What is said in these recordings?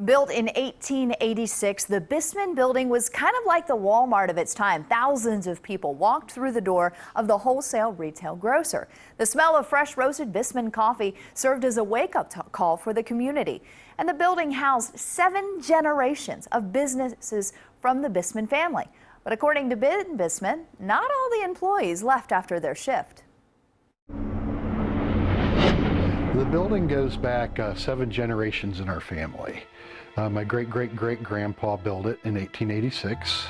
Built in 1886, the Bissman building was kind of like the Walmart of its time. Thousands of people walked through the door of the wholesale retail grocer. The smell of fresh roasted Bissman coffee served as a wake-up call for the community. And the building housed 7 generations of businesses from the Bissman family. But according to Ben Bissman, not all the employees left after their shift. The building goes back 7 generations in our family. My great-great-great-grandpa built it in 1886,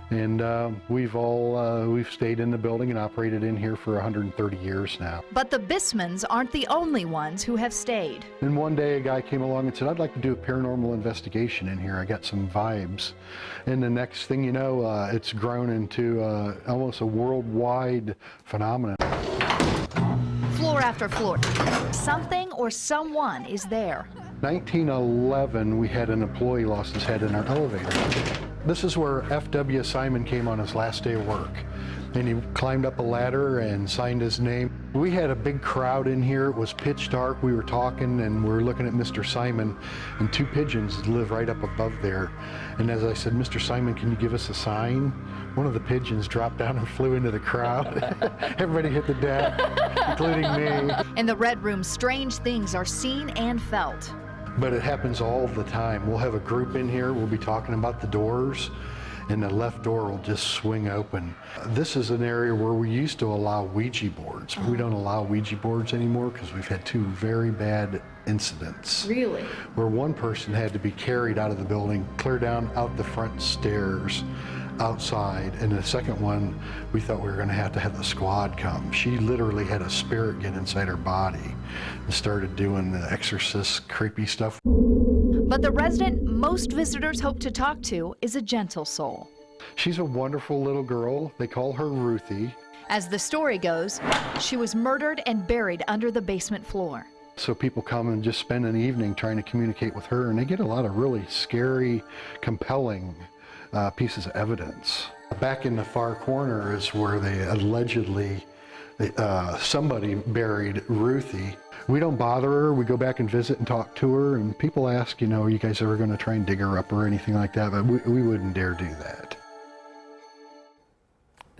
and we've stayed in the building and operated in here for 130 years now. But the Bissmans aren't the only ones who have stayed. And one day a guy came along and said, "I'd like to do a paranormal investigation in here. I got some vibes." And the next thing you know, it's grown into almost a worldwide phenomenon. Floor after floor, something or someone is there. 1911, we had an employee lost his head in our elevator. This is where F.W. Simon came on his last day of work, and he climbed up a ladder and signed his name. We had a big crowd in here. It was pitch dark. We were talking and we were looking at Mr. Simon, and 2 pigeons live right up above there. And as I said, "Mr. Simon, can you give us a sign?" One of the pigeons dropped down and flew into the crowd. Everybody hit the deck, including me. In the Red Room, strange things are seen and felt. But it happens all the time. We'll have a group in here, we'll be talking about the doors, and the left door will just swing open. This is an area where we used to allow Ouija boards. We don't allow Ouija boards anymore because we've had 2 very bad incidents. Really? Where one person had to be carried out of the building, clear down out the front stairs, outside, and the second one, we thought we were going to have the squad come. She literally had a spirit get inside her body and started doing the exorcist creepy stuff. But the resident most visitors hope to talk to is a gentle soul. She's a wonderful little girl. They call her Ruthie. As the story goes, she was murdered and buried under the basement floor. So people come and just spend an evening trying to communicate with her, and they get a lot of really scary, compelling pieces of evidence. Back in the far corner is where they allegedly, somebody buried Ruthie. We don't bother her. We go back and visit and talk to her, and people ask, are you guys ever going to try and dig her up or anything like that? But we wouldn't dare do that.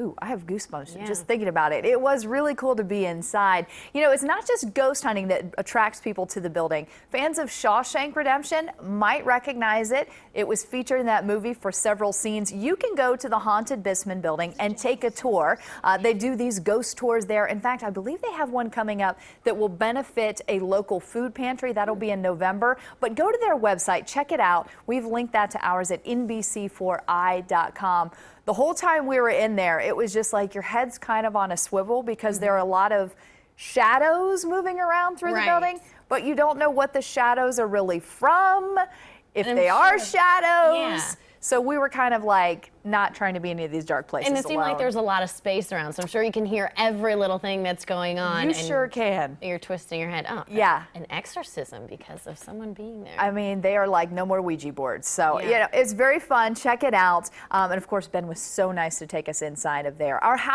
Ooh, I have goosebumps just thinking about it. It was really cool to be inside. It's not just ghost hunting that attracts people to the building. Fans of Shawshank Redemption might recognize it. It was featured in that movie for several scenes. You can go to the haunted Bissman building and take a tour. They do these ghost tours there. In fact, I believe they have one coming up that will benefit a local food pantry. That'll be in November. But go to their website, check it out. We've linked that to ours at nbc4i.com. The whole time we were in there, it was just like your head's kind of on a swivel because there are a lot of shadows moving around through the building, but you don't know what the shadows are really from, if they are shadows. Yeah. So we were kind of like not trying to be in any of these dark places. And it seemed like there's a lot of space around, so I'm sure you can hear every little thing that's going on. You sure can. You're twisting your head. Oh, yeah. An exorcism because of someone being there. I mean, they are like no more Ouija boards. So, it's very fun. Check it out. And of course, Ben was so nice to take us inside of there. Our